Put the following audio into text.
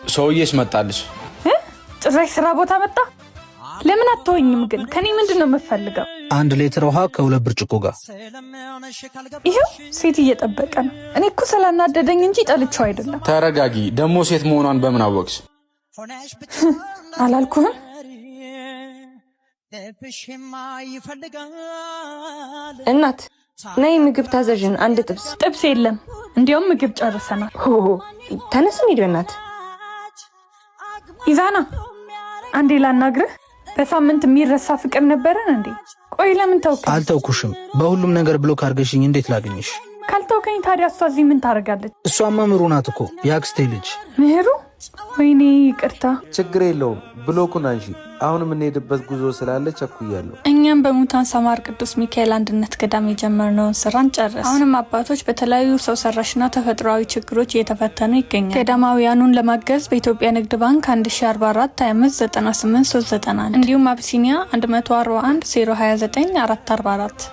ሰውዬሽ መጣልሽ። ጭራሽ ስራ ቦታ መጣ። ለምን አትወኝም ግን? ከኔ ምንድነው የምፈልገው? 1 ሊትር ውሃ ከ2 ብርጭቆ ጋር። ይሄው ሴት እየጠበቀ ነው። እኔ እኮ ስላናደደኝ እንጂ ጠልቼው አይደለም። ተረጋጊ። ደሞ ሴት መሆኗን በምን አወቅሽ? አላልኩህም? እናት ነይ ምግብ ታዘዥን። 1 ጥብስ። ጥብስ የለም፣ እንዲያውም ምግብ ጨርሰናል። ተነስ እንሂድ በእናት። ኢዛና አንዴ ላናግርህ። በሳምንት የሚረሳ ፍቅር ነበረን እንዴ? ቆይ ለምን ተውከኝ? አልተውኩሽም። በሁሉም ነገር ብሎክ አድርገሽኝ እንዴት ላገኝሽ? ካልተውከኝ ታዲያ እሷ እዚህ ምን ታደርጋለች? እሷማ ምህሩ ናት እኮ የአክስቴ ልጅ። ምህሩ? ወይኔ ይቅርታ። ችግር የለውም ብሎኩን አንሺ። አሁን የምንሄድበት ጉዞ ስላለ ቸኩያለሁ። እኛም በሙታን ሰማር ቅዱስ ሚካኤል አንድነት ገዳም የጀመርነውን ስራ እንጨርስ። አሁንም አባቶች በተለያዩ ሰው ሰራሽና ተፈጥሯዊ ችግሮች እየተፈተኑ ይገኛል። ገዳማውያኑን ለማገዝ በኢትዮጵያ ንግድ ባንክ 1044 25 98 391 እንዲሁም አብሲኒያ 141 029 444